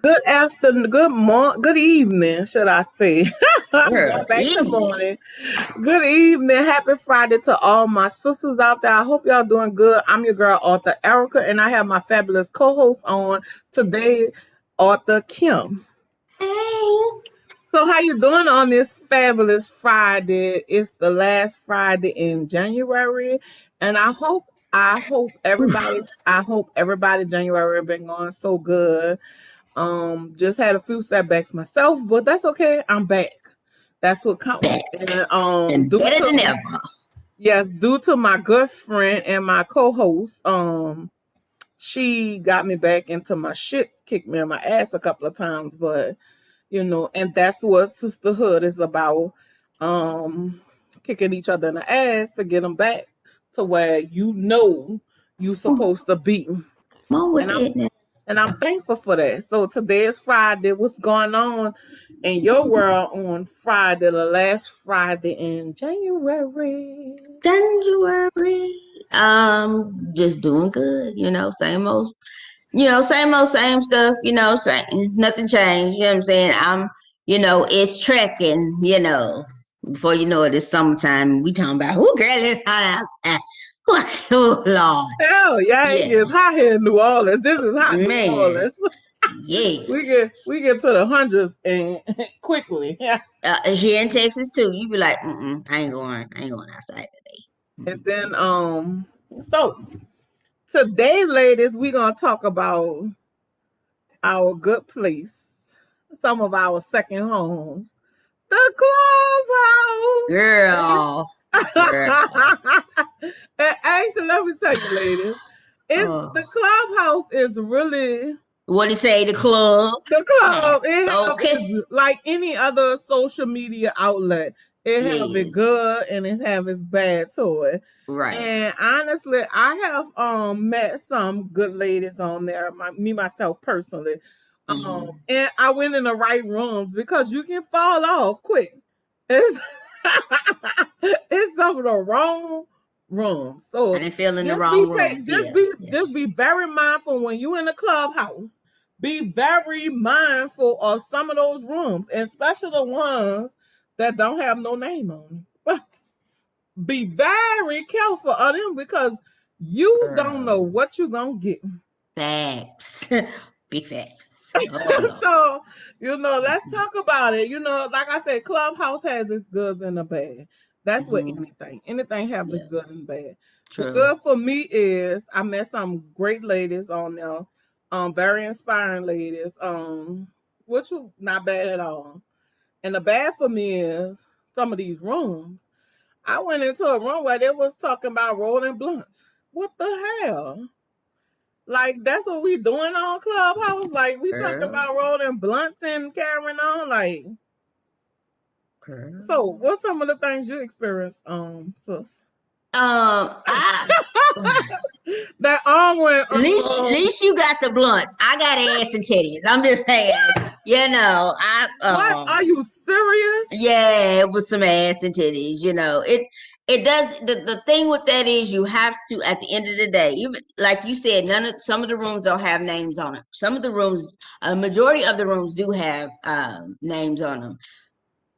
Good afternoon, good evening, should I say? I'm Girl, going back to evening. morning. Good evening, happy Friday to all my sisters out there. I hope y'all doing good. I'm your girl, Author Erica, and I have my fabulous co-host on today, Author Kim. Hey. So, how you doing on this fabulous Friday? It's the last Friday in January, and I hope everybody January been going so good. Just had a few setbacks myself, but that's okay. I'm back. That's what counts. Back And and better than ever. due to my good friend and my co-host, she got me back into my shit, kicked me in my ass a couple of times, but and that's what sisterhood is about. Kicking each other in the ass to get them back to where you Come supposed to be. on with And I'm it now. and I'm thankful for that. So today is Friday. What's going on in your world on Friday, the last Friday in January? January. Just doing good, same old, same old, same stuff, same, nothing changed, you know what I'm saying? It's trekking, before you know it, it's summertime. We talking about, who girl is hot outside? Oh, Lord. Hell, yeah, it Yeah, gets hot here in New Orleans. This is hot New man. Orleans. we Yes. get we get to the hundreds and quickly. Yeah. Here in Texas too, you be like, I ain't going outside today. And then so today, ladies, we're gonna talk about our good place, some of our second homes, the clubhouse. Girl, girl. And actually, let me tell you, ladies, it's the Oh, clubhouse is really what it say? The club. the club. It have Okay. its like any other social media outlet. It have it Yes. good and it have its bad to it. Right. And honestly, I have met some good ladies on there. Me myself personally, Hmm. and I went in the right rooms because you can fall off quick. It's it's some of the wrong rooms. I So didn't feel in the wrong rooms. Yeah. Yeah. just be very mindful when you in the clubhouse. Be very mindful of some of those rooms, especially the ones that don't have no name on them. Be very careful of them because you don't know Girl. what you're gonna get. Facts. Big facts. Oh Lord. So, let's talk about it. Like I said, Clubhouse has its good and the bad. That's what Hmm. anything. Anything have its Yeah. good and bad. The True. good for me is I met some great ladies on there. Very inspiring ladies. Which was not bad at all. And the bad for me is some of these rooms. I went into a room where they was talking about rolling blunts. What the hell? Like that's what we doing on Clubhouse. Like we talking Girl. about rolling blunts and carrying on. Like Girl. so, what's some of the things you experienced, sis? I That all went least you got the blunts. I got ass and titties. I'm just saying. what? Are you serious? Yeah, it was some ass and titties. It does. The thing with that is you have to, at the end of the day, even like you said, some of the rooms don't have names on it. Some of the rooms, a majority of the rooms do have names on them,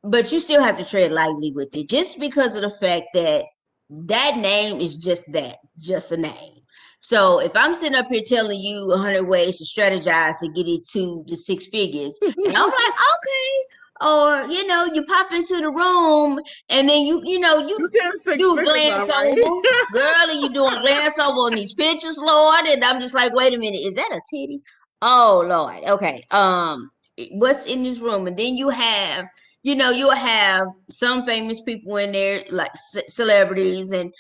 but you still have to tread lightly with it, just because of the fact that that name is just a name. So if I'm sitting up here telling you 100 ways to strategize to get it to the six figures, and I'm like, okay, or you pop into the room and then you You getting six do a figures, all glance right? over, girl, and you doing a glance over on these pictures, Lord, and I'm just like, wait a minute, is that a titty? Oh Lord, okay. What's in this room? And then you'll have some famous people in there, like celebrities, and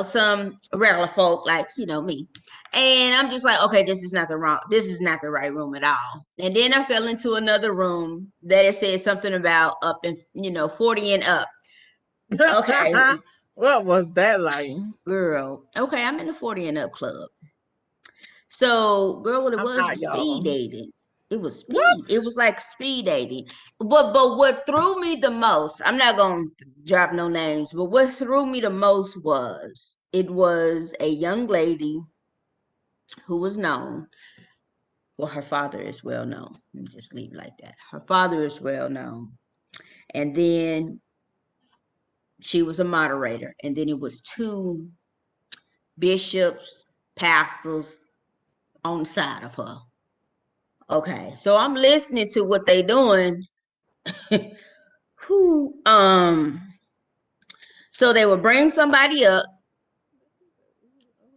some regular folk like me. And I'm just like, okay, this is not the right room at all. And then I fell into another room that it said something about up in 40 and up. Okay, What was that like? girl. Okay, I'm in the 40 and up club. So, girl, what it I'm was not speed y'all. dating. It was speed. What? It was like speed dating. But what threw me the most, I'm not gonna drop no names, but what threw me the most was a young lady who was known. Well, her father is well known. Let me just leave it like that. Her father is well known. And then she was a moderator. And then it was 2 bishops, pastors on the side of her. Okay, so I'm listening to what they doing. So they would bring somebody up.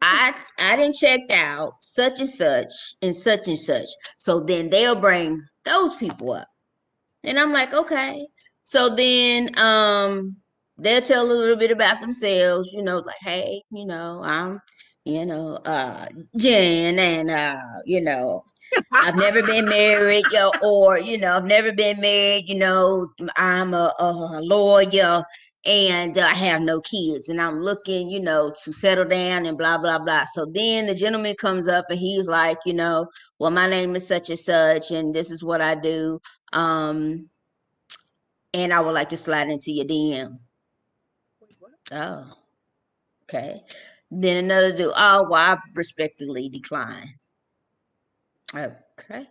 I didn't checked out such and such and such and such. So then they'll bring those people up. And I'm like, okay. So then they'll tell a little bit about themselves, like, hey, I'm, Jen, and I've never been married, or I've never been married, I'm a lawyer, and I have no kids, and I'm looking, to settle down and blah blah blah. So then the gentleman comes up and he's like, well, my name is such and such, and this is what I do. And I would like to slide into your DM. Oh, okay. Then another dude, oh, well, I respectfully decline. Okay.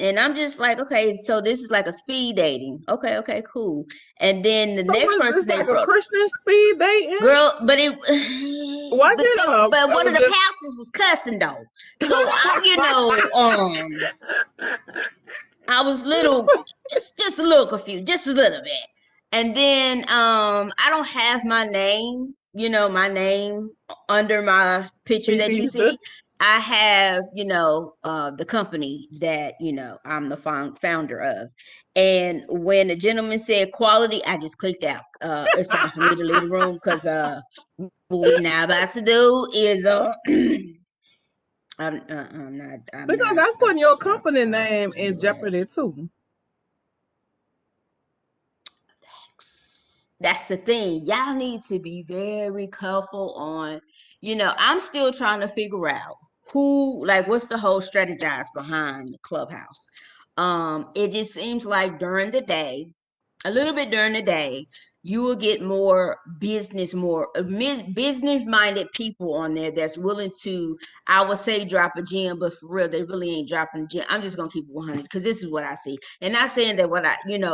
And I'm just like, okay, so this is like a speed dating. Okay, cool. And then the next person they like a wrote, Christian speed dating? girl, but it, but one of the pastors was cussing though. So I was just a little confused, just a little bit. And then I don't have my name, under my picture that you see. I have, the company that, I'm the founder of. And when the gentleman said quality, I just clicked out. It's time for me to leave the room because what we're now about to do is I'm not. Because that's putting your company name in jeopardy too. That's the thing. Y'all need to be very careful on, I'm still trying to figure out what's the whole strategize behind the Clubhouse. It just seems like during the day, a little bit during the day, you will get more business minded people on there that's willing to, I would say, drop a gem, but for real, they really ain't dropping a gem. I'm just gonna keep it 100 because this is what I see, and not saying that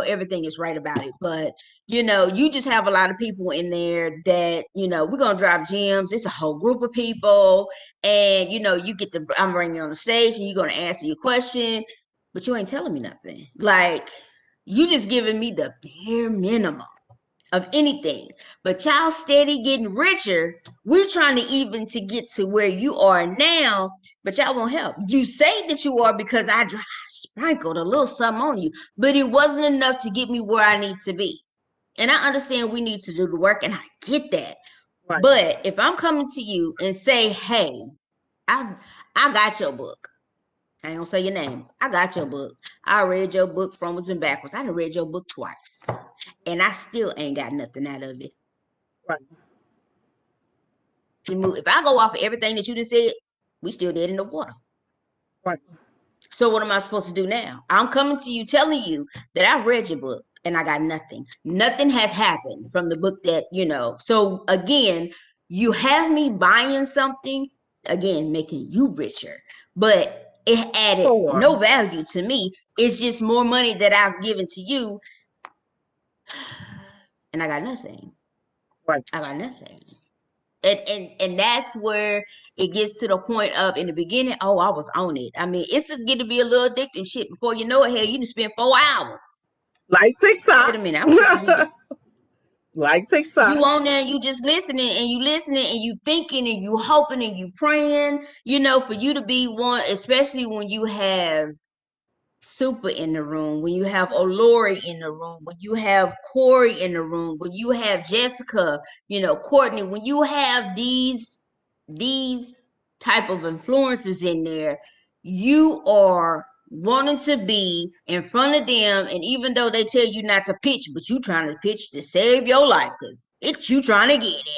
everything is right about it, but you just have a lot of people in there that we're gonna drop gems. It's a whole group of people, and you get the I'm bringing you on the stage, and you're gonna answer your question, but you ain't telling me nothing. Like, you just giving me the bare minimum of anything, but y'all steady getting richer. We're trying to even to get to where you are now, but y'all won't help. You say that you are because I sprinkled a little something on you, but it wasn't enough to get me where I need to be. And I understand we need to do the work, and I get that. Right. But if I'm coming to you and say, hey, I got your book. I ain't gonna say your name. I got your book. I read your book frontwards and backwards. I done read your book twice, and I still ain't got nothing out of it. Right. If I go off of everything that you just said, we still dead in the water. Right. So what am I supposed to do now? I'm coming to you telling you that I've read your book and I got nothing. Nothing has happened from the book that, So again, you have me buying something, again, making you richer, but it added no value to me. It's just more money that I've given to you, and I got nothing. Right. I got nothing. And that's where it gets to the point of, in the beginning, oh, I was on it. I mean, it's get to be a little addictive shit. Before you know it, hell, you can spend 4 hours. Like TikTok. Wait a minute. Like TikTok. You on there, you just listening and you thinking and you hoping and you praying, for you to be one, especially when you have Super in the room, when you have Olori in the room, when you have Corey in the room, when you have Jessica, Courtney, when you have these type of influences in there, you are wanting to be in front of them, and even though they tell you not to pitch, but you trying to pitch to save your life because it's you trying to get it.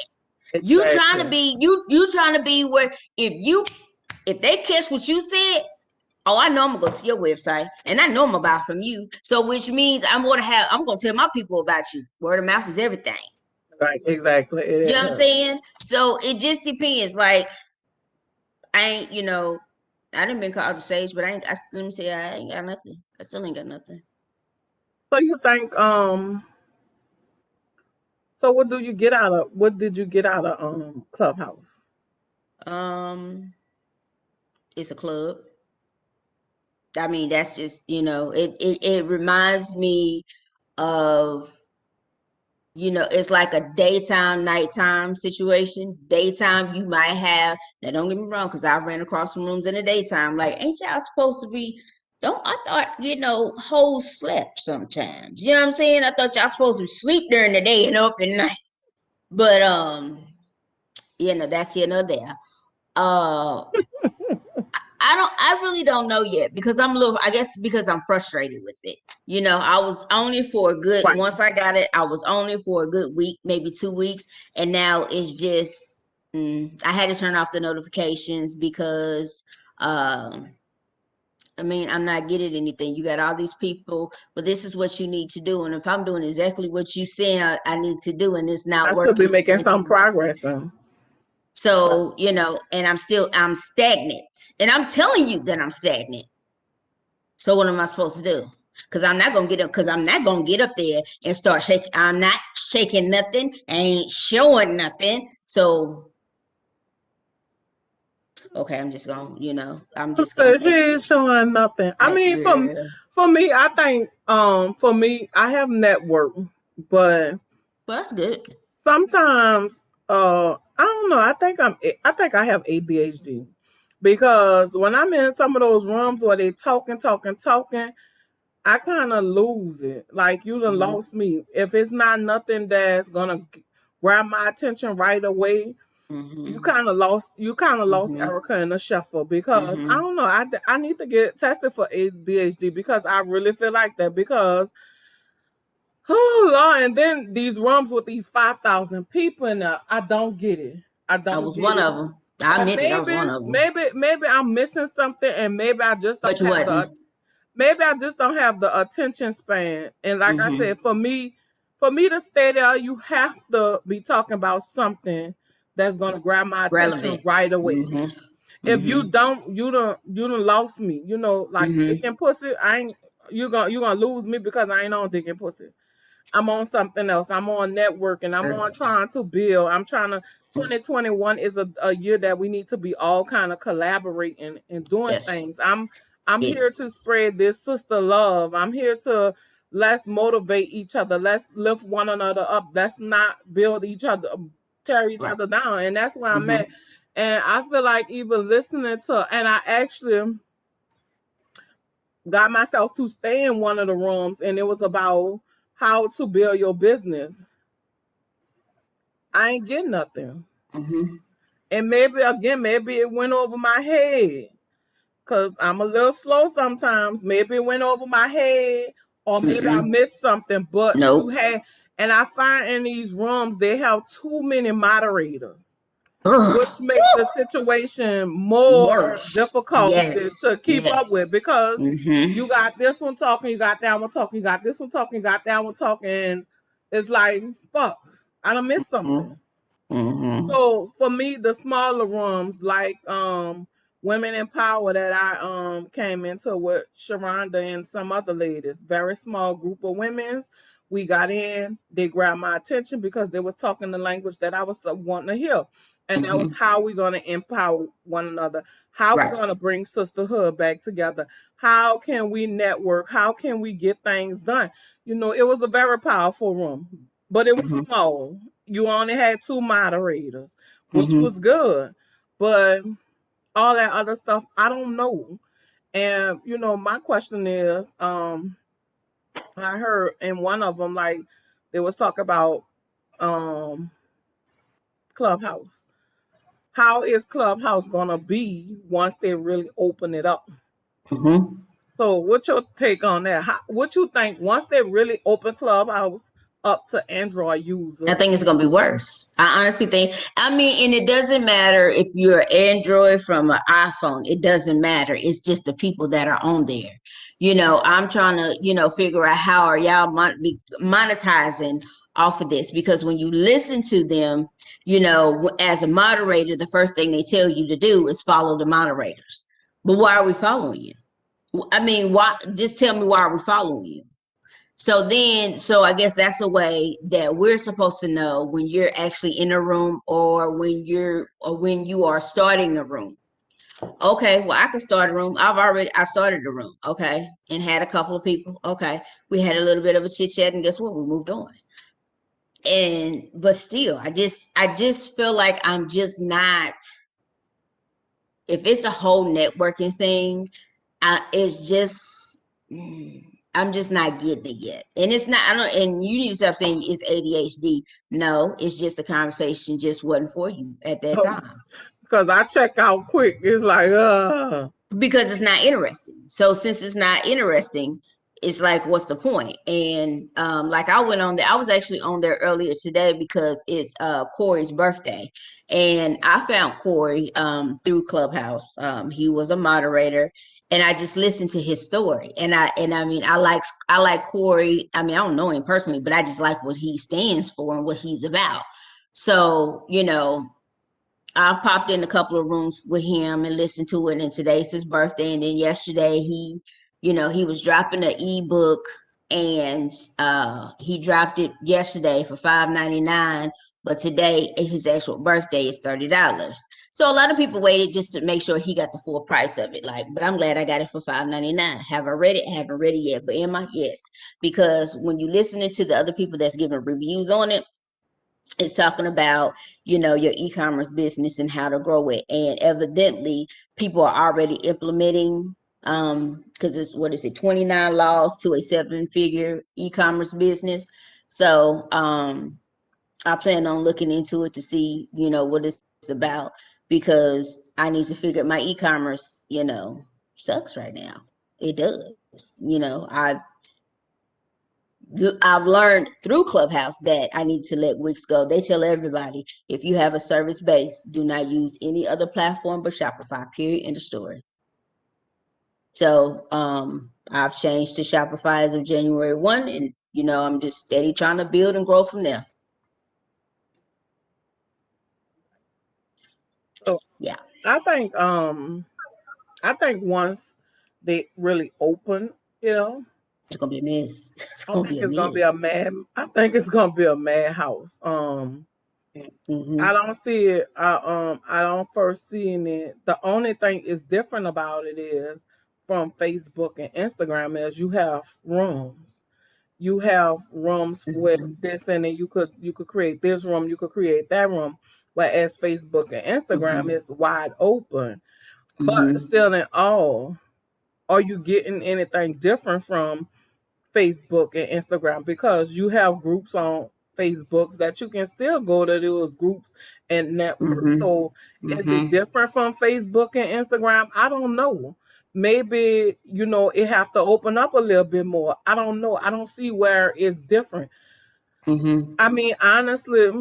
Exactly. You trying to be you trying to be where if they catch what you said, oh, I know I'm gonna go to your website and I know I'm gonna buy from you. So which means I'm gonna tell my people about you. Word of mouth is everything. Right, exactly. You know what I'm saying? So it just depends. Like, I I didn't been called to stage, but let me say I ain't got nothing. I still ain't got nothing. So you think so what did you get out of Clubhouse? It's a club. I mean, that's just, it reminds me of, it's like a daytime, nighttime situation. Daytime, you might have, now don't get me wrong, because I ran across some rooms in the daytime, like, ain't y'all supposed to be, I thought, hoes slept sometimes. You know what I'm saying? I thought y'all supposed to sleep during the day and up at night. But, that's here nor there. I really don't know yet, because I guess because I'm frustrated with it. I was only for Right. once I got it, I was only for a good week, maybe 2 weeks. And now it's just, I had to turn off the notifications because, I'm not getting anything. You got all these people, but this is what you need to do. And if I'm doing exactly what you say I need to do, and it's not I should be working, making some progress. so, and I'm stagnant. And I'm telling you that I'm stagnant. So what am I supposed to do? Because I'm not gonna get up there and start shaking. I'm not shaking nothing. I ain't showing nothing. So okay, I'm just gonna She take ain't showing nothing. I it. mean, for me, I think for me, I have network, but Well, that's good. sometimes I don't know. I think I have ADHD because when I'm in some of those rooms where they talking, I kind of lose it. Like you done Mm-hmm. lost me. If it's not nothing that's gonna grab my attention right away, Mm-hmm. you kind of lost. You kind of lost Mm-hmm. Erica in the shuffle because I Mm-hmm. don't know. I need to get tested for ADHD because I really feel like that because. Oh Lord! And then these rooms with these 5,000 people in there, I don't get it. I I don't was get one it. of them. I And admit it. I was one of them. maybe I'm missing something, and maybe I just But don't you have wasn't. maybe I just don't have the attention span. And like I Mm-hmm. said, for me to stay there, you have to be talking about something that's gonna grab my attention Relevant. right away. Mm-hmm. If Mm-hmm. you don't lost me. Like dick Mm-hmm. and pussy. I ain't you gonna lose me because I ain't on dick and pussy. I'm on something else. I'm on networking. I'm on trying to build. I'm trying to 2021 is a year that we need to be all kind of collaborating and doing Yes. things. I'm here to Yes. spread this sister love. I'm here to let's motivate each other. Let's lift one another up. Let's not build each other, tear each Right. other down. And that's where I'm Mm-hmm. at. And I feel like even listening to and I actually got myself to stay in one of the rooms and it was about how to build your business. I ain't getting nothing. Mm-hmm. And maybe it went over my head. Cause I'm a little slow sometimes. Maybe it went over my head, or maybe I Mm-mm. missed something. But to Nope. have and I find in these rooms they have too many moderators, Ugh. which makes the situation more Worse. difficult to Yes. keep up with Yes. because Mm-hmm. you got this one talking, you got that one talking, you got this one talking, you got that one talking, and it's like, fuck, I done missed something. Mm-hmm. So for me, the smaller rooms like Women in Power that I came into with Sharonda and some other ladies, very small group of women. We got in, they grabbed my attention because they was talking the language that I was wanting to hear. And that was Mm-hmm. how we gonna empower one another, how we Right. gonna bring sisterhood back together, how can we network, how can we get things done. It was a very powerful room, but it was Mm-hmm. small. You only had two moderators, which Mm-hmm. was good. But all that other stuff, I don't know. And my question is, I heard in one of them, like they was talking about um Clubhouse. How is Clubhouse gonna be once they really open it up? Mm-hmm. So, what's your take on that? What you think once they really open Clubhouse up to Android I users? think it's gonna be worse. I honestly think. I mean, and it doesn't matter if you're Android from an iPhone. It doesn't matter. It's just the people that are on there. I'm trying to, figure out how are y'all be monetizing off of this, because when you listen to them, as a moderator, the first thing they tell you to do is follow the moderators. But why are we following you? I mean, why? Just tell me, why are we following you? So I guess that's a way that we're supposed to know when you're actually in a room, or when you are starting a room. Okay, well, I could start a room. I started a room, okay, and had a couple of people. Okay, we had a little bit of a chit chat, and guess what? We moved on. But still, I just feel like I'm just not. If it's a whole networking thing, it's just. I'm just not getting it yet. And it's not, I don't, and you need to stop saying it's ADHD. No, it's just a conversation just wasn't for you at that time. Because I check out quick. It's like, Because it's not interesting. So since it's not interesting, it's like, what's the point? And like I went on there, I was actually on there earlier today because it's Corey's birthday. And I found Corey through Clubhouse. He was a moderator, and I just listened to his story. And I mean, I like Corey. I mean, I don't know him personally, but I just like what he stands for and what he's about. So, I popped in a couple of rooms with him and listened to it. And today's his birthday. And then yesterday he was dropping an ebook, and he dropped it yesterday for $5.99. But today his actual birthday is $30. So a lot of people waited just to make sure he got the full price of it. But I'm glad I got it for $5.99. Have I read it? Haven't read it yet. But am I? Yes. Because when you listening to the other people that's giving reviews on it, it's talking about your e-commerce business and how to grow it, and evidently people are already implementing, because it's, what is it, 29 laws to a 7-figure e-commerce business. So I plan on looking into it to see what it's about, because I need to figure my e-commerce sucks right now. It does. I've learned through Clubhouse that I need to let Wix go. They tell everybody, if you have a service base, do not use any other platform but Shopify, period, end of story. So I've changed to Shopify as of January 1, and I'm just steady trying to build and grow from there. so Yeah, I think once they really open, it's gonna be a mess. It's I gonna think be a it's gonna be a mess. mad. I think it's gonna be a madhouse. I Mm-hmm. don't see it. I don't first seeing it. The only thing is different about it is from Facebook and Instagram is you have rooms. You have rooms with Mm-hmm. this, and then you could create this room. You could create that room. Whereas Facebook and Instagram Mm-hmm. is wide open. But Mm-hmm. still, in all, are you getting anything different from Facebook and Instagram? Because you have groups on Facebook that you can still go to those groups and network. Mm-hmm. So is it Mm-hmm. different from Facebook and Instagram? I don't know. Maybe it have to open up a little bit more. I don't know. I don't see where it's different. Mm-hmm. I mean, honestly,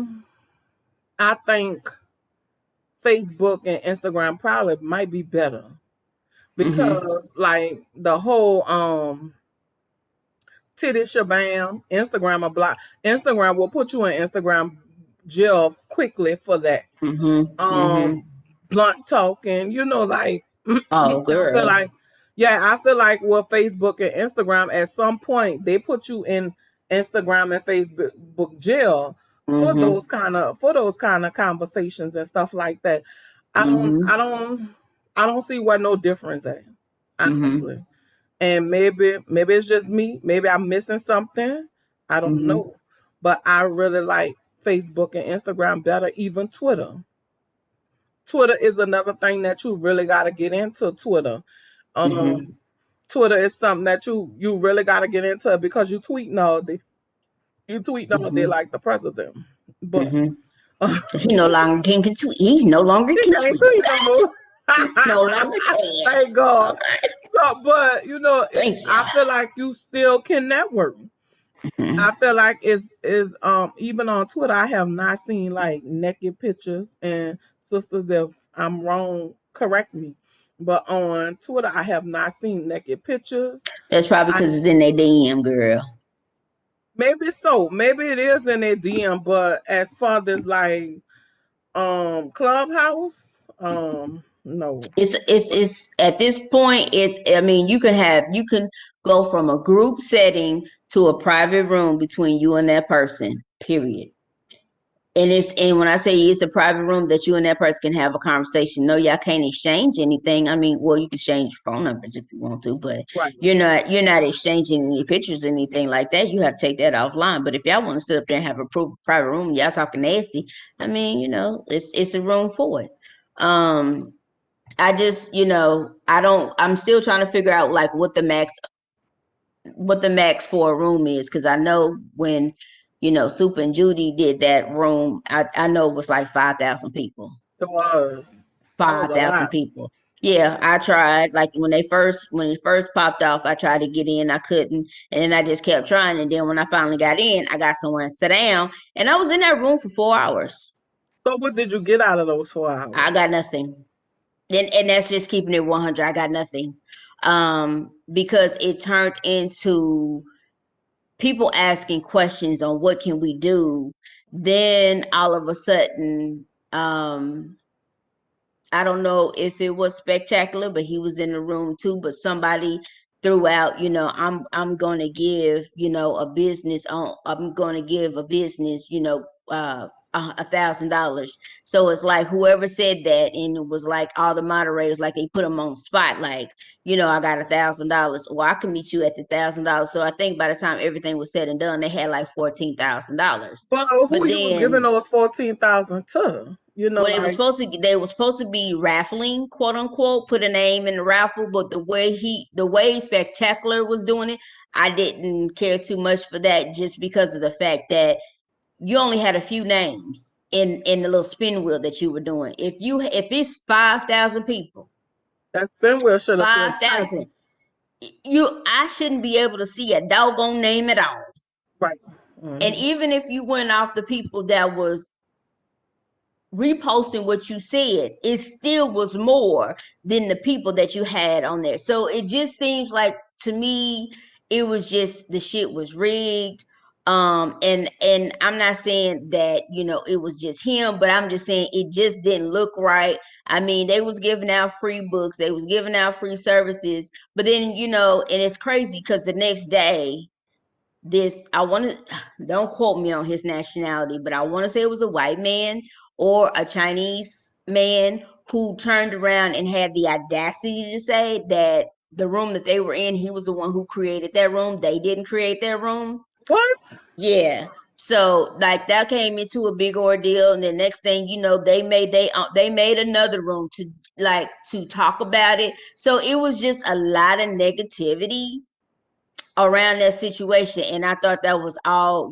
I think Facebook and Instagram probably might be better Mm-hmm. because like the whole titty shabam. Instagram will put you in Instagram jail quickly for that. Mm-hmm. Mm-hmm. Um, blunt talking, like Oh, I feel girl. like, yeah, I feel like with Facebook and Instagram, at some point they put you in Instagram and Facebook jail Mm-hmm. for those kind of conversations and stuff like that. I don't, I Mm-hmm. don't, I don't see what no difference at, Mm-hmm. honestly. And maybe it's just me. Maybe I'm missing something. I don't Mm-hmm. know. But I really like Facebook and Instagram better, even Twitter. Twitter is another thing that you really got to get into. Mm-hmm. Um, Twitter is something that you really got to get into because you tweeting all day. You tweeting all day Mm-hmm. like the president. But Mm-hmm. uh, He no longer can tweet. He no longer he can can't tweet. tweet no Okay. more. No longer can. Thank God. Okay. So, but Thank I you. feel like you still can network. Mm-hmm. I feel like it's is even on Twitter I have not seen like naked pictures, and sisters, if I'm wrong, correct me. But on Twitter I have not seen naked pictures. That's probably I because it's in their DM, girl. maybe so. Maybe it is in their DM, but as far as like Clubhouse, No. It's at this point, I mean, you can go from a group setting to a private room between you and that person, period. And when I say it's a private room that you and that person can have a conversation, no, y'all can't exchange anything. I mean, well, you can exchange your phone numbers if you want to, but Right. you're not exchanging any pictures or anything like that. You have to take that offline. But if y'all want to sit up there and have a private room, y'all talking nasty, I mean, it's a room for it. I just, I'm still trying to figure out like what the max for a room is, because I know when Soup and Judy did that room, I know it was like 5,000 people. It was. That was Five a thousand lot. people. Yeah, I tried. Like when it first popped off, I tried to get in, I couldn't, and then I just kept trying. And then when I finally got in, I got somewhere to sit down, and I was in that room for 4 hours. So what did you get out of those 4 hours? I got nothing. And that's just keeping it 100. I got nothing. Because it turned into people asking questions on what can we do. Then all of a sudden, I don't know if it was spectacular, but he was in the room too. But somebody threw out, I'm going to give, I'm going to give a business, $1,000. So it's like whoever said that, and it was like all the moderators, like they put them on spot, like, I got $1,000, or I can meet you at the $1,000. So I think by the time everything was said and done, they had like $14,000. But who But you was giving then those 14,000 to? well, Like they were supposed to be raffling, quote unquote, put a name in the raffle, but the way Spectacular was doing it, I didn't care too much for that, just because of the fact that you only had a few names in the little spin wheel that you were doing. If it's 5,000 people, that spin wheel should have five been tight. thousand, I shouldn't be able to see a doggone name at all. Right. And Hmm. even if you went off the people that was reposting what you said, it still was more than the people that you had on there. So it just seems like, to me, it was just the shit was rigged. And I'm not saying that it was just him, but I'm just saying it just didn't look right. I mean, they was giving out free books, they was giving out free services, but then and it's crazy because the next day, this I want to don't quote me on his nationality, but I want to say it was a white man or a Chinese man who turned around and had the audacity to say that the room that they were in, he was the one who created that room. They didn't create that room. What? Yeah. So like that came into a big ordeal, and the next thing you know, they made another room to talk about it. So it was just a lot of negativity around that situation, and I thought that was all.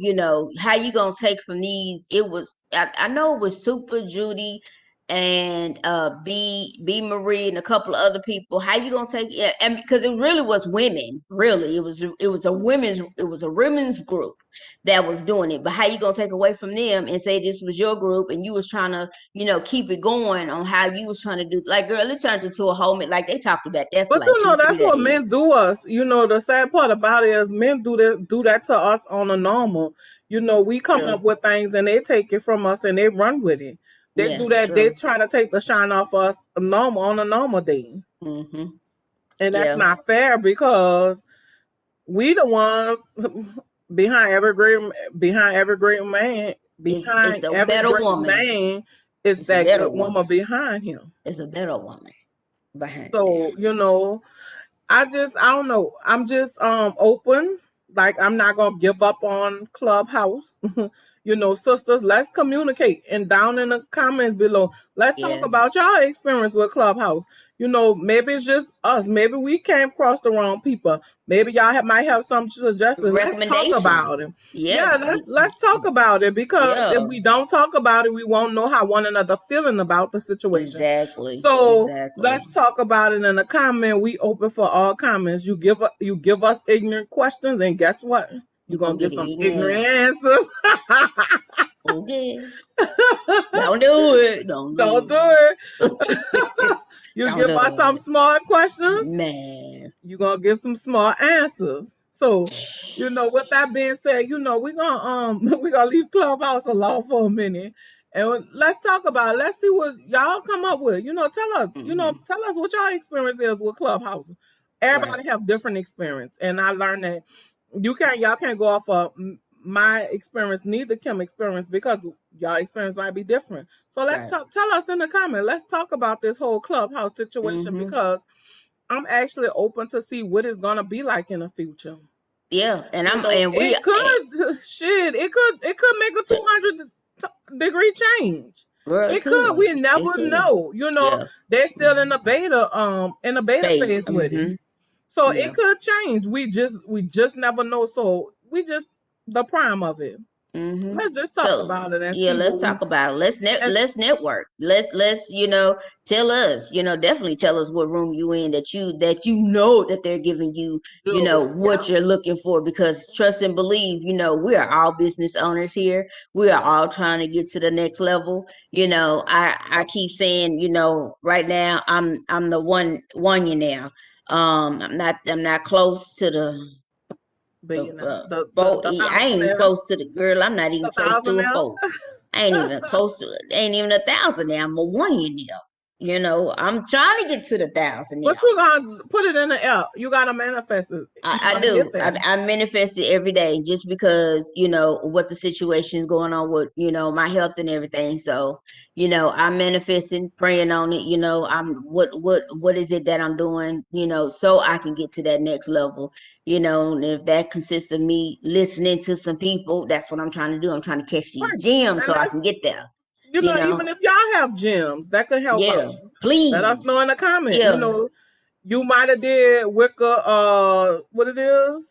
How you gonna take from these? I know it was Super Judy and B Marie and a couple of other people. How you gonna take? Yeah, and because it really was women, really it was a women's group that was doing it. But how you gonna take away from them and say this was your group and you was trying to keep it going on how you was trying to do? Like, girl, it turned into a whole like they talked about that for But like two three that's what men days do us. The sad part about it is men do that to us on a normal. We come up True. with things and they take it from us and they run with it. They Yeah, do that. They true. try to take the shine off us normal on a normal day, Mm-hmm. and that's Yeah, not fair because we the ones it's behind a every better great woman. man is It's a that better good woman woman. behind him. It's a better woman behind there. So I don't know. I'm just open. Like I'm not gonna give up on Clubhouse. Sisters, let's communicate. And down in the comments below, let's talk Yeah. about y'all experience with Clubhouse. Maybe it's just us. Maybe we came across the wrong people. Maybe y'all might have some suggestions. Let's talk about it. Recommendations. Yeah. Yeah, let's talk about it because if Yeah. we don't talk about it, we won't know how one another feeling about the situation. Exactly. So let's Exactly. talk about it in the comment. We open for all comments. You give us ignorant questions, and guess what? You're You're gonna gonna get get the some ignorant ignorant answer. answers. Okay. Don't do it. Don't Don't do do it. it. You Don't give do us some it. smart questions, Man. you're gonna get some smart answers. So, with that being said, we're gonna we're gonna leave Clubhouse alone for a minute And let's talk about it. Let's see what y'all come up with. Tell us. Tell us what y'all experience is with Clubhouse. Everybody have different experience, and I learned that y'all can't go off of my experience, neither Kim experience, because y'all experience might be different. So let's tell us in the comment. Let's talk about this whole Clubhouse situation, because I'm actually open to see what it's gonna be like in the future. Yeah, and it could make a 200-degree change. Girl, it could. We never know. They're still in the beta phase with it. So it could change. We just never know. So the prime of it. Let's just talk about it and see. Let's talk about it. Let's network. Let's tell us, definitely tell us what room you in that you know that they're giving you, what you're looking for, because trust and believe, we are all business owners here. We are all trying to get to the next level. I keep saying, right now I'm the one you now. I'm not close to the I ain't even close to the girl. I'm not even close to a 4. I ain't even close to it. Ain't even 1,000 now. I'm a 1 now. I'm trying to get to the 1,000 now. But you gotta put it in the air. You gotta manifest it. I do. I manifest it every day, just because what the situation is going on with my health and everything. So I'm manifesting, praying on it. I'm what is it that I'm doing? So I can get to that next level. And if that consists of me listening to some people, that's what I'm trying to do. I'm trying to catch these gems so I can get there. Even if y'all have gems that could help out, please let us know in the comment. You might have did Wicca, what it is?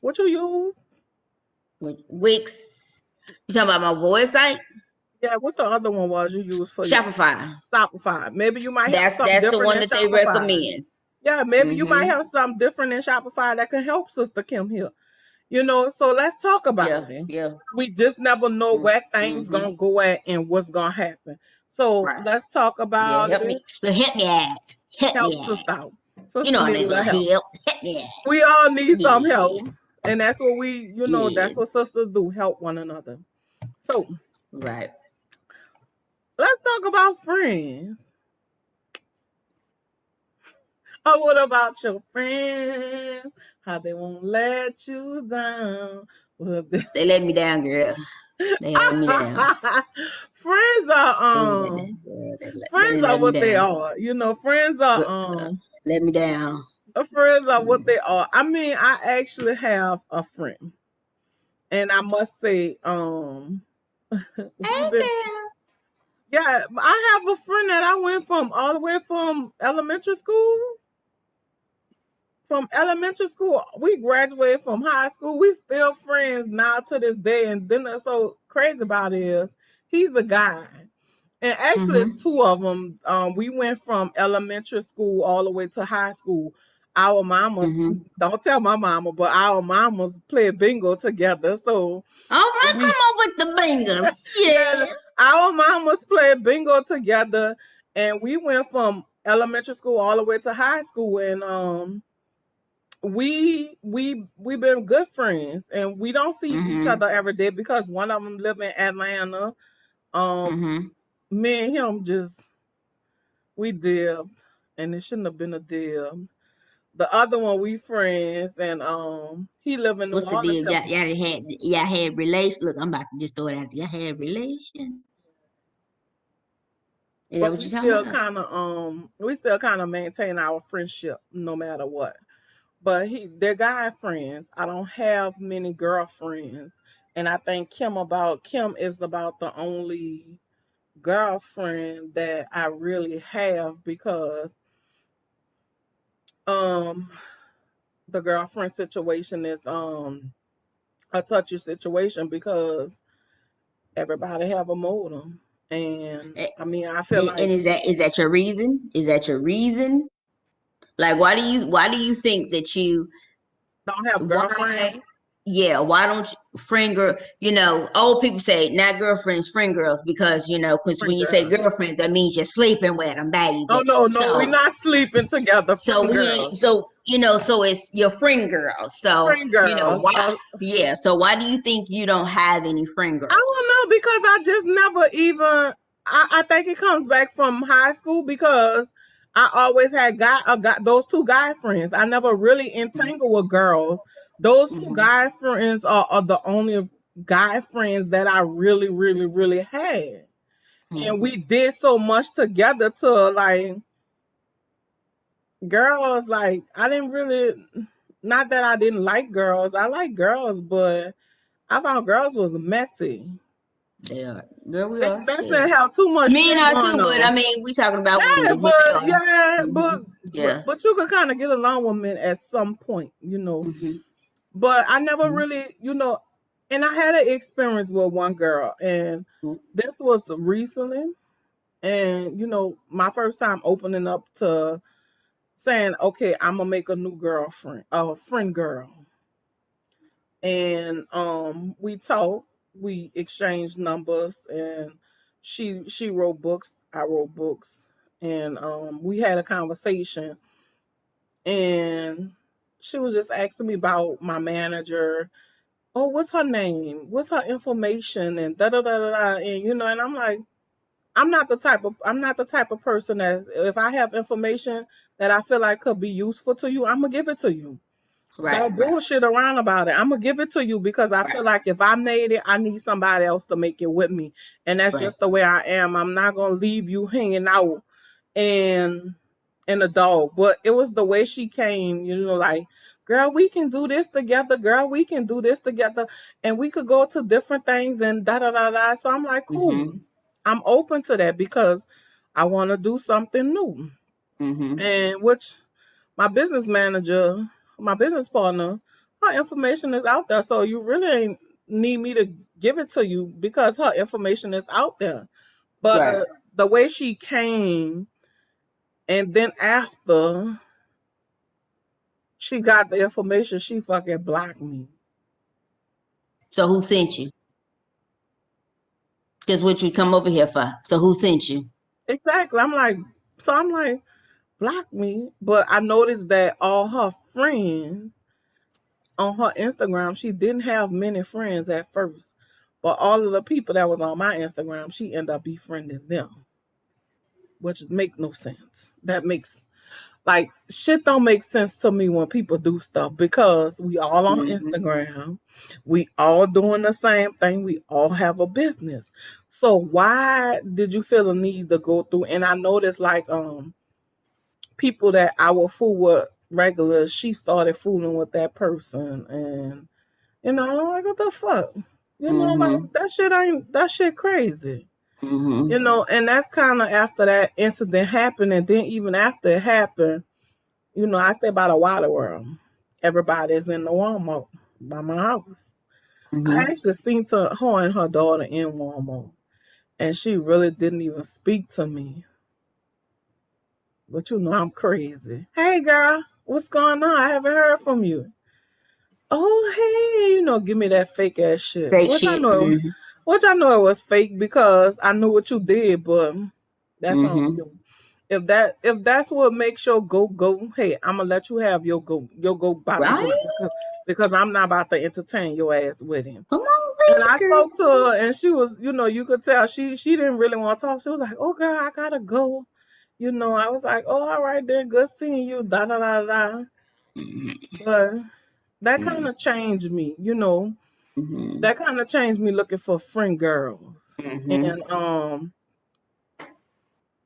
What you use? Wix. You talking about my voice site? Yeah, what the other one was you used for Shopify? Shopify. Maybe you might have something that's different. The one that they recommend. Yeah, maybe you might have something different in Shopify that can help Sister Kim here. So let's talk about it. Yeah. We just never know where things gonna go at and what's gonna happen. So let's talk about it. Help me out. Help Sister out. Sister I need help. We all need some help. And that's what that's what sisters do, help one another. So let's talk about friends. Oh, what about your friends? How they won't let you down. They let me down, girl. They let me down. Friends are friends are what they are. Friends are let me down. Friends are what they are. I mean, I actually have a friend. And I must say, yeah, I have a friend that I went from all the way from elementary school. From elementary school, we graduated from high school. We still friends now to this day. And then what's so crazy about it is he's a guy. And actually, it's 2 of them. We went from elementary school all the way to high school. Our mamas, don't tell my mama, but our mamas play bingo together. So, all right, come on with the bingos. Yes. Our mamas play bingo together, and we went from elementary school all the way to high school. And we've been good friends, and we don't see each other every day because one of them live in Atlanta. Me and him we dipped, and it shouldn't have been a dip. The other one, we friends, and he live in New Orleans. What's the deal? Y'all had relation. Look, I'm about to just throw it out there. Y'all had relation. Is that what you're talking about? We still kind of maintain our friendship no matter what. But they're guy friends. I don't have many girlfriends, and I think Kim is about the only girlfriend that I really have, because the girlfriend situation is a touchy situation because everybody have a modem. And I mean, I feel like, and is that your reason? Is that your reason? Like, why do you think that you don't have girlfriends? Yeah, why don't you friend girl? Old people say not girlfriends, friend girls, because because when you say girlfriends, that means you're sleeping with them, baby. Oh no, we're not sleeping together. So we ain't. So so it's your friend girls. So, Friend girls. why? Yeah. So why do you think you don't have any friend I girls? don't know because I just never even. I think it comes back from high school because I always had those two guy friends. I never really entangled with girls. Those two Mm-hmm. guy friends are the only guy friends that I really, really, really had. And we did so much together to like girls. Like I didn't really, not that I didn't like girls. I like girls, but I found girls was messy. They are. Girl, we They are. messy They and are. have too much Men shit are going too, but I on. mean, we talking about Yeah, women. Yeah, they but are. yeah, Hmm. Yeah. but you could kind of get along with men at some point, you know. Hmm. But I never really, you know, and I had an experience with one girl, and this was recently, and you know, my first time opening up to saying, okay, I'm gonna make a new girlfriend, a friend girl, and we talked, we exchanged numbers, and she wrote books, I wrote books, and we had a conversation, and she was just asking me about my manager. Oh, what's her name? What's her information? And da da da da da. And you know, and I'm like, I'm not the type of person that if I have information that I feel like could be useful to you, I'm gonna give it to you. Right. Don't Right. bullshit around about it. I'm gonna give it to you because I feel Right. like if I made it, I need somebody else to make it with me, and that's Right. just the way I am. I'm not gonna leave you hanging out and a dog. But it was the way she came, you know, like, girl, we can do this together, girl, we can do this together, and we could go to different things and da da da da. So I'm like, cool. Mm-hmm. I'm open to that because I want to do something new. Mm-hmm. And which my business manager, my business partner, her information is out there. So you really ain't need me to give it to you because her information is out there. Right. But the way she came, and then after she got the information, she fucking blocked me. So who sent you? Because what you come over here for? So who sent you? Exactly. I'm like, block me. But I noticed that all her friends on her Instagram, she didn't have many friends at first. But all of the people that was on my Instagram, she ended up befriending them, which make no sense. That makes like shit don't make sense to me when people do stuff because we all on Mm-hmm. Instagram, we all doing the same thing, we all have a business. So why did you feel the need to go through? And I noticed like people that I would fool with regular, she started fooling with that person, and you know, I'm like, what the fuck? You know, like Mm-hmm. that shit crazy. Mm-hmm. You know, and that's kind of after that incident happened, and then even after it happened, you know, I stay by the water world. Everybody's in the Walmart by my house. I Mm-hmm. actually seen her and her daughter in Walmart, and she really didn't even speak to me. But you know, I'm crazy. Hey, girl, what's going on? I haven't heard from you. Oh, hey, you know, give me that fake ass shit. Great shit. Mm-hmm. Which I know it was fake because I knew what you did, but that's on Mm-hmm. you. If that's what makes your go, hey, I'm gonna let you have your go about to go Right? because I'm not about to entertain your ass with him. Come on, And lady I girl. spoke to her, and she was, you know, you could tell she didn't really want to talk. She was like, "Oh, girl, I gotta go." You know, I was like, "Oh, all right then, good seeing you." Da da da da. Mm-hmm. But that kind of changed me, you know. Mm-hmm. That kind of changed me looking for friend girls, Mm-hmm. and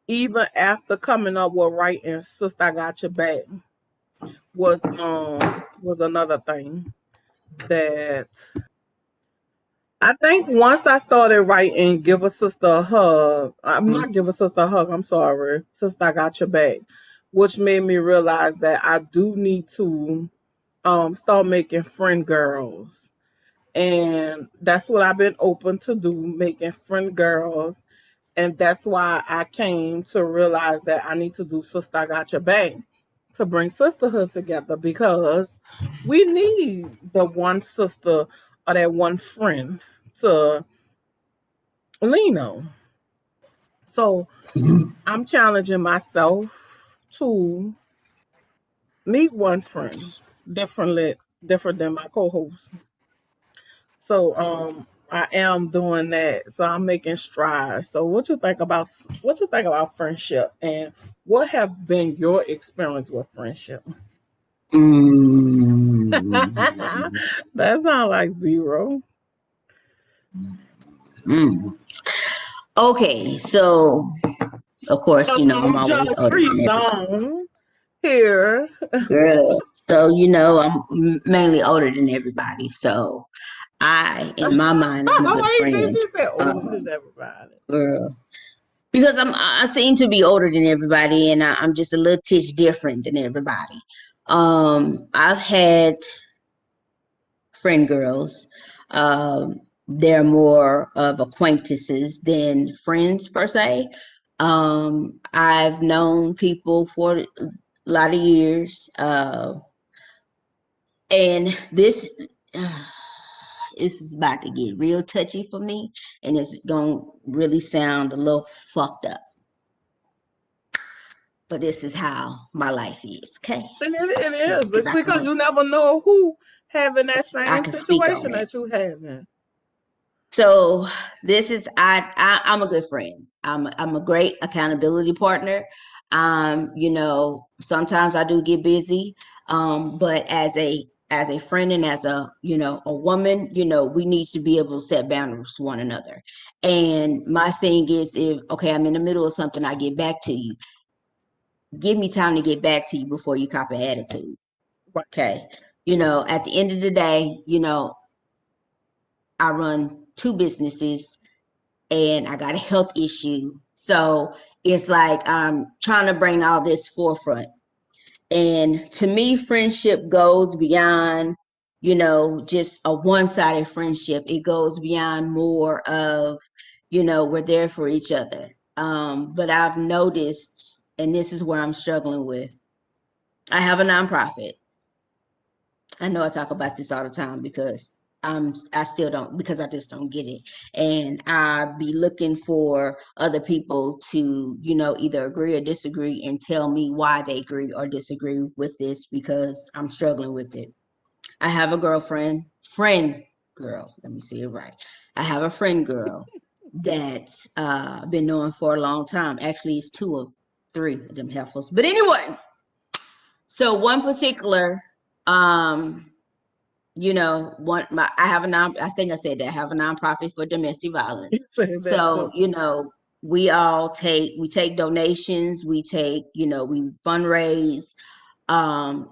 even after coming up with writing "Sister, I Got Your Back" was another thing that I think once I started writing "Give a Sister a Hug," I'm not "Give a Sister a Hug," I'm sorry, "Sister, I Got Your Back," which made me realize that I do need to start making friend girls. And that's what I've been open to do, making friend girls. And that's why I came to realize that I need to do Sister I Got Your Back to bring sisterhood together because we need the one sister or that one friend to lean on. So I'm challenging myself to meet one friend, different than my co-host. So I am doing that. So I'm making strides. So what you think about friendship, and what have been your experience with friendship? Mm, That sounds like zero. mm. Okay, so of course, I'm always older Judge-free than everybody. zone here. Girl. So, I'm mainly older than everybody. So in my mind, I'm a good Wait, did friend. you say older than Um, everybody? girl. Because I seem to be older than everybody, and I'm just a little titch different than everybody. I've had friend girls. They're more of acquaintances than friends per se. I've known people for a lot of years, and this is about to get real touchy for me, and it's gonna really sound a little fucked up. But this is how my life is, okay? And it Just is because because you never know who having that I same can speak on situation it. that you having. So this is I'm a good friend. I'm a great accountability partner. Sometimes I do get busy, but as a friend and as a woman, we need to be able to set boundaries for one another. And my thing is, if okay, I'm in the middle of something, I get back to you. Give me time to get back to you before you cop an attitude. Right. Okay. At the end of the day, I run two businesses and I got a health issue. So it's like I'm trying to bring all this forefront. And to me, friendship goes beyond, just a one-sided friendship. It goes beyond more of, we're there for each other. But I've noticed, and this is where I'm struggling with, I have a nonprofit. I know I talk about this all the time because I still don't, because I just don't get it. And I be looking for other people to, either agree or disagree and tell me why they agree or disagree with this because I'm struggling with it. I have a friend girl, let me say it right. I have a friend girl that's been knowing for a long time. Actually, it's three of them heifers. But anyway, so one particular um I have I think I said that I have a nonprofit for domestic You violence. said that So, too. we take donations, we fundraise, um,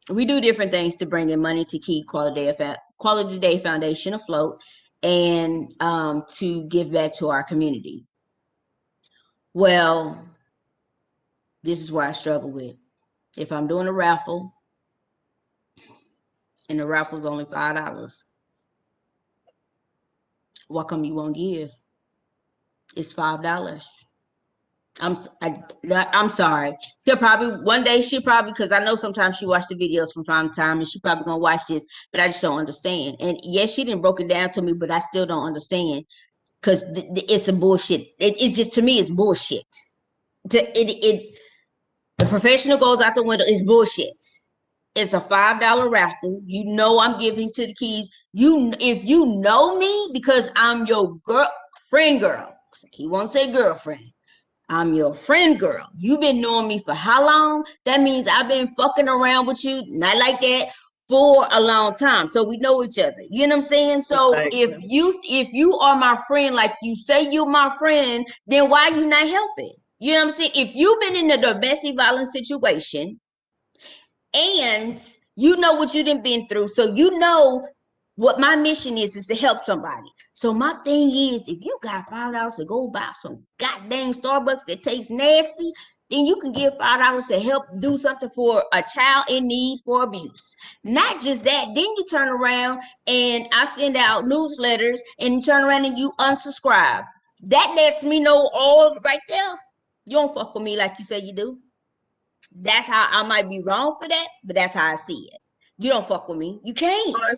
we do different things to bring in money to keep Quality Day Foundation afloat and to give back to our community. Well, this is where I struggle with. If I'm doing a raffle and the raffle's only $5, what come you won't give? It's $5. I'm I'm sorry. She'll probably one day because I know sometimes she watch the videos from time to time and she probably gonna watch this, but I just don't understand. And yes, she didn't broke it down to me, but I still don't understand because it's a bullshit. It's just to me it's bullshit. The professional goes out the window. It's bullshit. It's a $5 raffle. I'm giving to the keys. If you know me because I'm your friend girl. He won't say girlfriend. I'm your friend girl. You've been knowing me for how long? That means I've been fucking around with you, not like that, for a long time. So we know each other. You know what I'm saying? So if Exactly. you are my friend, like you say you're my friend, then why you not helping? You know what I'm saying? If you've been in a domestic violence situation and you know what you done been through, so you know what my mission is to help somebody. So my thing is, if you got $5 to go buy some goddamn Starbucks that tastes nasty, then you can give $5 to help do something for a child in need for abuse. Not just that, then you turn around and I send out newsletters and you turn around and you unsubscribe. That lets me know all right there. You don't fuck with me like you say you do. That's how I might be wrong for that, but that's how I see it. You don't fuck with me. You can't. Or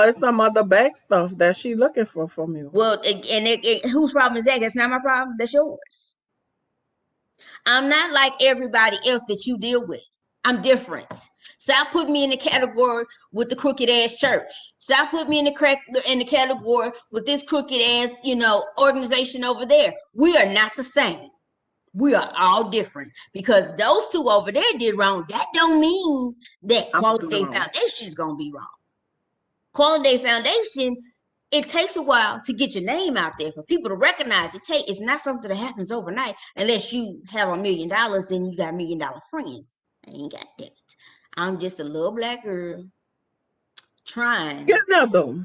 it's some other back stuff that she looking for from you. Well, whose problem is that? That's not my problem. That's yours. I'm not like everybody else that you deal with. I'm different. Stop putting me in the category with the crooked ass church. Stop putting me in the category with this crooked ass, organization over there. We are not the same. We are all different, because those two over there did wrong. That don't mean that I'm gonna do Quality wrong. Foundation is gonna be wrong. Quality Foundation, it takes a while to get your name out there for people to recognize it. It's not something that happens overnight unless you have $1 million and you got $1 million friends. I ain't got that. I'm just a little black girl trying. Get there though.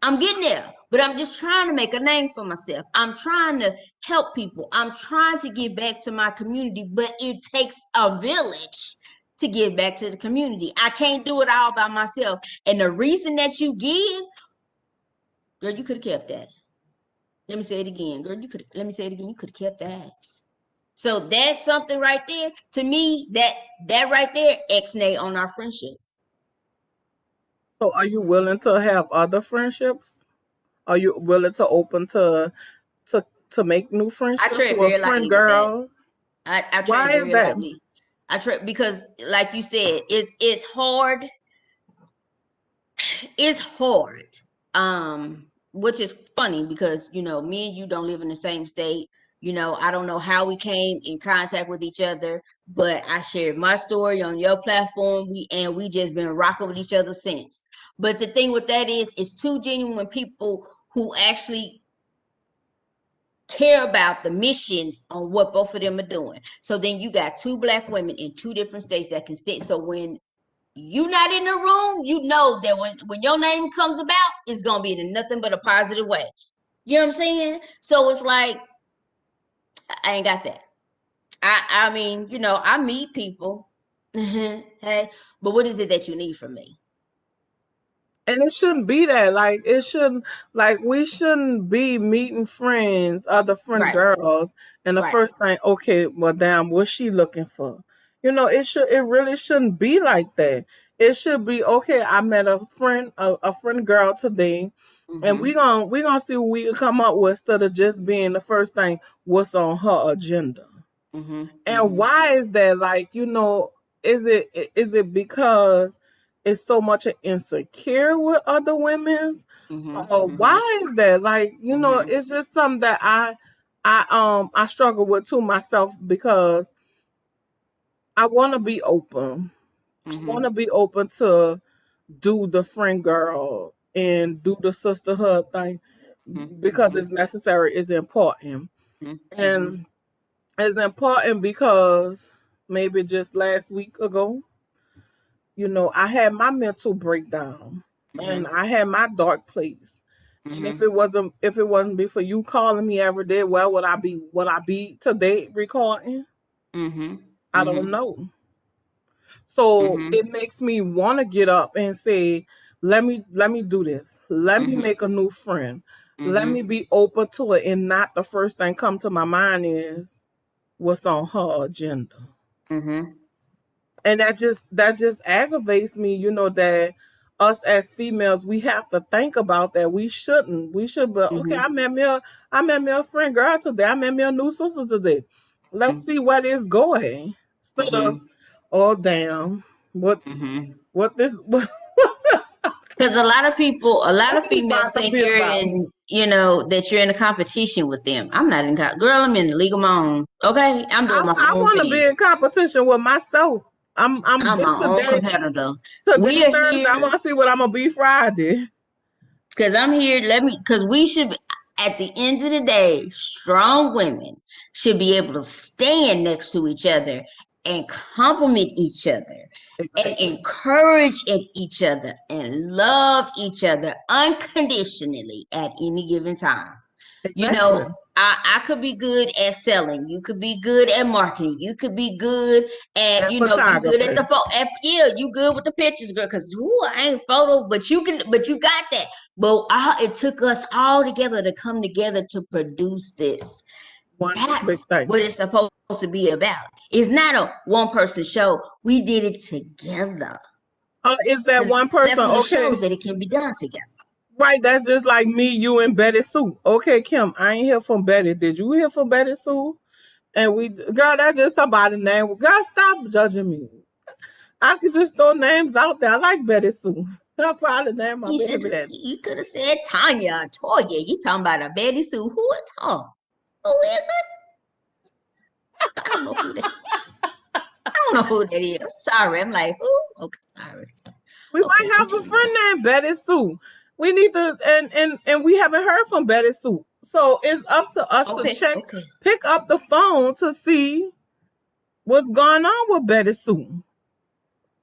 I'm getting there, but I'm just trying to make a name for myself. I'm trying to help people. I'm trying to give back to my community, but it takes a village to give back to the community. I can't do it all by myself. And the reason that you give, girl, you could have kept that. Let me say it again, girl. Let me say it again. You could have kept that. So that's something right there. To me, that right there, X-nay on our friendship. So are you willing to have other friendships? Are you willing to open to make new I friendships tread with very friend lightly with that. girls? I tread Why is very that? lightly. I tread because, like you said, it's hard. It's hard. Which is funny because me and you don't live in the same state. I don't know how we came in contact with each other, but I shared my story on your platform. We just been rocking with each other since. But the thing with that is, it's two genuine people who actually care about the mission on what both of them are doing. So then you got two black women in two different states that can stay. So when you not in the room, you know that when your name comes about, it's gonna be in nothing but a positive way. You know what I'm saying? So it's like, I ain't got that. I mean, I meet people. Hey, but what is it that you need from me? And it shouldn't be that. Like it shouldn't we shouldn't be meeting friends, other friend Right, girls, and the right. first thing, okay, well damn, what's she looking for? It really shouldn't be like that. It should be, okay, I met a friend girl today, and Mm-hmm. we gonna see what we can come up with instead of just being the first thing what's on her agenda. Mm-hmm. And Mm-hmm. why is that? Is it because it's so much insecure with other women? Mm-hmm. Or Mm-hmm. why is that? Mm-hmm. It's just something that I struggle with too myself, because I want to be open. I want to Mm-hmm. be open to do the friend girl and do the sisterhood thing, because Mm-hmm. it's necessary, it's important. Mm-hmm. And it's important because maybe just last week ago, I had my mental breakdown and Mm-hmm. I had my dark place. And Mm-hmm. if it wasn't be for you calling me every day, where would I be today recording? Mm-hmm. I Mm-hmm. don't know. So Mm-hmm. it makes me want to get up and say, let me do this. Let me Mm-hmm. make a new friend. Let Mm-hmm. me be open to it, and not the first thing come to my mind is what's on her agenda. Mm-hmm. And that just aggravates me, that us as females, we have to think about that. We should be, okay, Mm-hmm. I met me a friend girl today. I met me a new sister today. Let's see where it's going. Instead of, Mm-hmm. oh damn, what Mm-hmm. what this what, Because a lot what of this females about to think be you're about. in, that you're in a competition with them. I'm not in, girl, I'm in the league of my own. Okay. I'm doing my I own want to be thing. in competition with myself. I'm I'm this my own today. competitor. Today We are Thursday. I here want to see what I'm gonna be Friday. because I'm here. Because we should, at the end of the day, strong women should be able to stand next to each other and compliment each other and Exactly. encourage each other and love each other unconditionally at any given time. You know, Exactly. I could be good at selling. You could be good at marketing. You could be good at, And you good at photography. the photo. Yeah, you good with the pictures, girl. Because I ain't photo, but you got that. But it took us all together to come together to produce this. One big That's thing. what it's supposed to be about. It's not a one person show. We did it together Is that because one that's person? what it Okay. shows that it can be done together. Right, that's just like me, you, and Betty Sue. Okay, Kim, I ain't hear from Betty. Did you hear from Betty Sue? And girl, that's just somebody's name. Girl, stop judging me. I could just throw names out there. I like Betty Sue. I'll probably name my baby that. You could have said Tanya or Toya. You talking about a Betty Sue? Who is her? Who is it? I don't know who that. I don't know who that is. Sorry, I'm like who? Okay, sorry. We might have a friend named Betty Sue. We need to, and we haven't heard from Betty Sue. So it's up to us to check, pick up the phone to see what's going on with Betty Sue.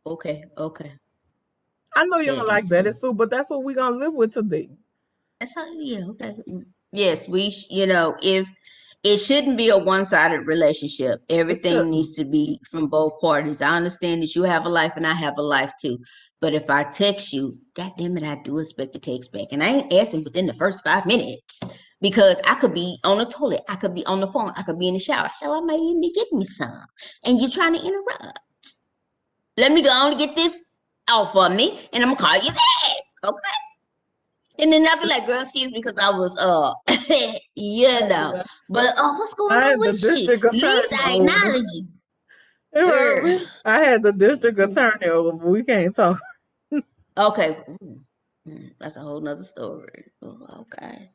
Okay. I know you don't like Betty Sue, but that's what we're gonna live with today. That's how, okay. Yes, if it shouldn't be a one-sided relationship. Everything needs to be from both parties. I understand that you have a life and I have a life too. But if I text you, God damn it, I do expect a text back. And I ain't asking within the first 5 minutes because I could be on the toilet. I could be on the phone. I could be in the shower. Hell, I might even be getting me some. And you're trying to interrupt. Let me go on and get this off of me and I'm going to call you back. Okay? And then I'll be like, girl, excuse me, because I was, but what's going on with you? At least I acknowledge you. I had the district attorney over, but we can't talk. Okay. That's a whole nother story. Okay.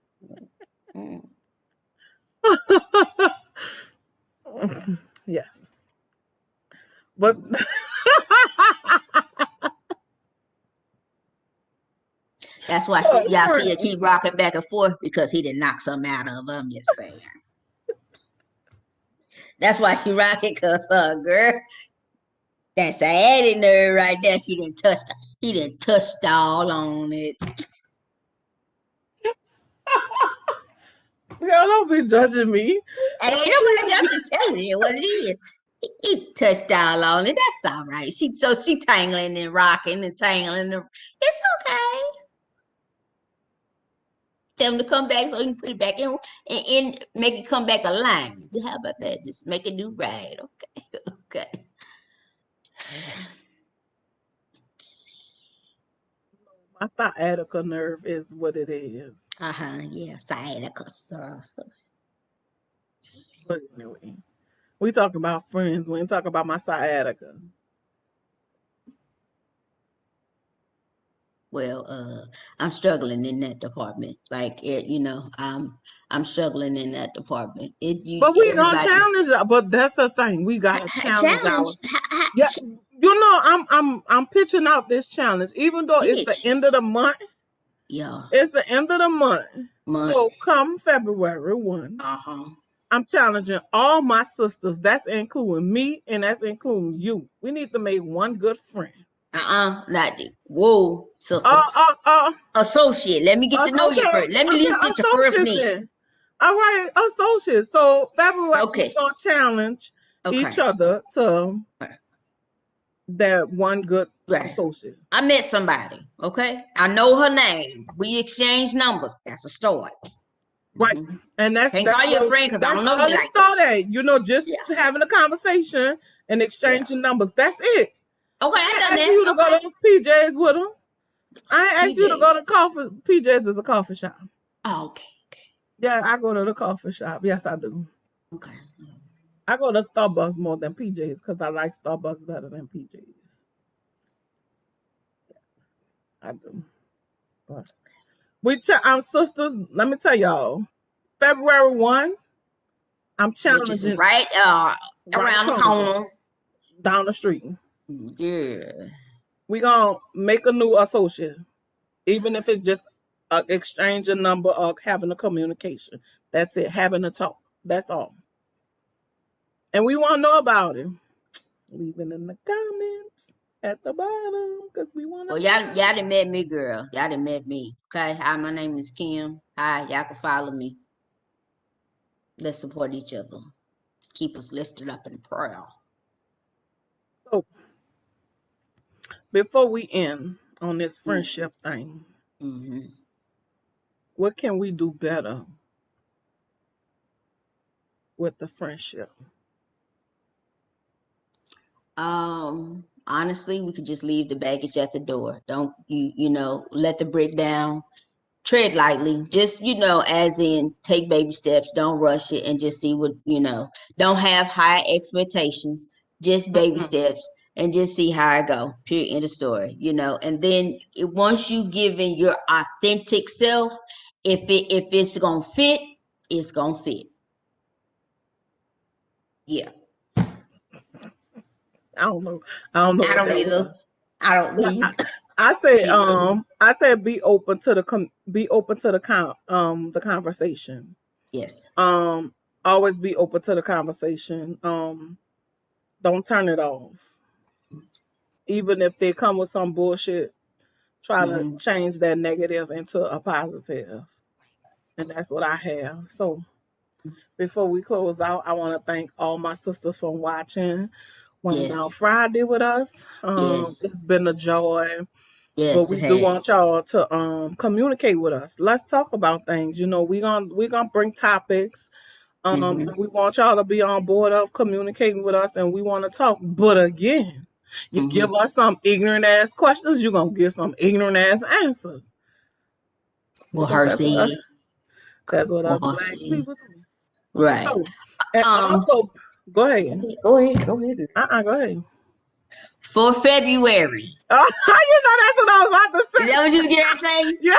Yes. But that's why y'all see her keep rocking back and forth because he didn't knock something out of her. I'm just saying. That's why she rocking because girl, that's a added nerve right there. He didn't touch all on it. Girl, don't be judging me. Ain't nobody else can tell you what it is. He touched all on it. That's all right. She tangling and rocking and tangling. It's okay. Tell him to come back so he can put it back in and make it come back aligned. How about that? Just make it do right. Okay. My sciatica nerve is what it is. Yeah, sciatica. But anyway, we talk about friends. We ain't talk about my sciatica. Well, I'm struggling in that department. Like I'm struggling in that department. But we gonna challenge. But that's the thing. We gotta challenge. Yeah, I'm pitching out this challenge, even though it's the end of the month. Yeah, it's the end of the month. So come February 1, I'm challenging all my sisters. That's including me, and that's including you. We need to make one good friend. Not whoa, sister. Associate. Let me get to know you first. Let me at least get your first name. All right, associates. So February, we're gonna challenge each other to that one good associate. I met somebody. Okay, I know her name. We exchange numbers. That's a start. Right, and that's can't call you a friend because I don't know you like that. Just having a conversation and exchanging numbers. That's it. Okay, I done that. You to go to PJ's with them. I ain't asked you to go to coffee. PJ's is a coffee shop. Oh, okay. Yeah, I go to the coffee shop. Yes, I do. Okay. I go to Starbucks more than PJ's because I like Starbucks better than PJ's. I do. But I'm sisters. Let me tell y'all. February 1, I'm challenging right around the corner, down the street. Yeah. We gonna make a new associate, even if it's just exchange a number or having a communication. That's it. Having a talk. That's all. And we want to know about it. Leave it in the comments at the bottom because we want to. Well, y'all done met me, girl. Y'all done met me. Okay. Hi, my name is Kim. Hi, y'all can follow me. Let's support each other. Keep us lifted up in prayer. So, before we end on this friendship thing, what can we do better with the friendship? Honestly, we could just leave the baggage at the door. Don't let the brick down. Tread lightly. Just, as in take baby steps. Don't rush it and just see what, don't have high expectations. Just baby steps. and just see how I go. Period. End of story. You know, and then once you give in your authentic self, if it's gonna fit, it's gonna fit. Yeah. I don't know. I don't know I what don't that was. either. I don't need. I said be open to the conversation. Yes. Always be open to the conversation. Don't turn it off. Even if they come with some bullshit, try to Mm-hmm. change that negative into a positive. And that's what I have. So before we close out, I want to thank all my sisters for watching Went Down Yes. Friday with us. It's Yes. been a joy. But Yes. It we do want has. y'all to communicate with us. Let's talk about things. You know, we gonna bring topics. Mm-hmm. And we want y'all to be on board of communicating with us, and we want to talk. But again, you Mm-hmm. give us some ignorant ass questions, you're gonna get some ignorant ass answers. Well, Because her said. that's what Well, us her black said. people do. Right. So, and Um. also, go ahead. Go ahead. Go ahead. Go ahead. For February. You know that's what I was about to Is say. that what you gonna say? Yeah.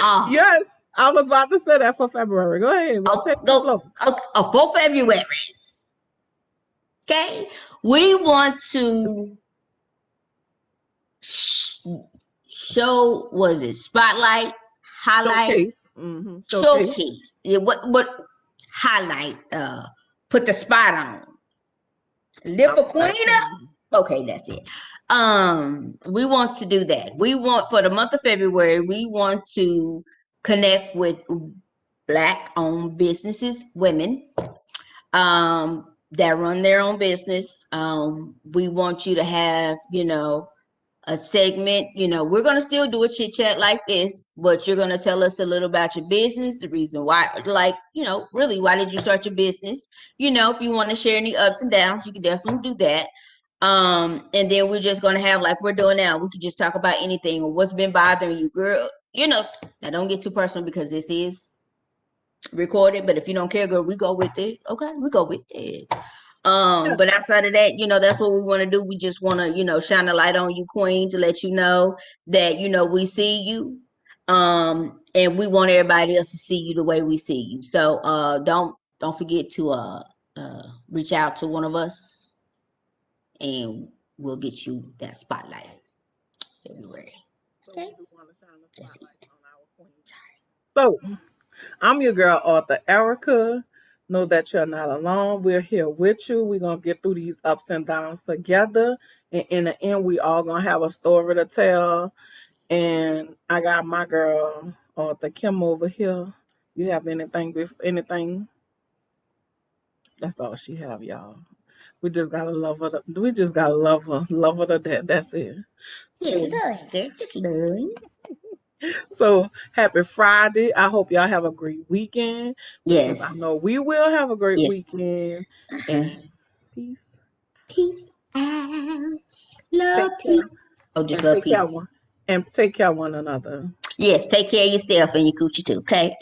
Oh. Yes, I was about to say that for February. Go ahead. Well, Oh. take the Go. floor. Oh, for February. Okay. We want to show. Was it spotlight? Highlight. Showcase. Showcase. Showcase. Yeah, what highlight? Put the spot on. Lift Our a queen black up. queen. Okay, that's it. We want to do that. We want for the month of February, we want to connect with black owned businesses, women, that run their own business. We want you to have, a segment. We're going to still do a chit chat like this, but you're going to tell us a little about your business, the reason why, like, really, why did you start your business? If you want to share any ups and downs, you can definitely do that. And then we're just going to have, like we're doing now, we could just talk about anything or what's been bothering you, girl. Now don't get too personal because this is recorded, but if you don't care, girl, we go with it. Okay, we go with it. Yeah. But outside of that, that's what we want to do. We just want to, shine a light on you, queen, to let you know that, we see you. And we want everybody else to see you the way we see you. So don't forget to reach out to one of us and we'll get you that spotlight February. So Okay. we do want to shine the That's spotlight it. on our queen. So I'm your girl, author Erica. Know that you're not alone. We're here with you. We're gonna get through these ups and downs together. And in the end, we all gonna have a story to tell. And I got my girl, author Kim, over here. You have anything with anything? That's all she have, y'all. We just gotta love her. We just gotta love her to death. That's it. Just So, love, girl. Just love. so happy Friday. I hope y'all have a great weekend because I Yes. know we will have a great Yes. weekend. Uh-huh. And peace. Peace out. Love, Take peace. care Oh, just and love, peace. take care of one another. Yes, take care of yourself and your coochie too, okay?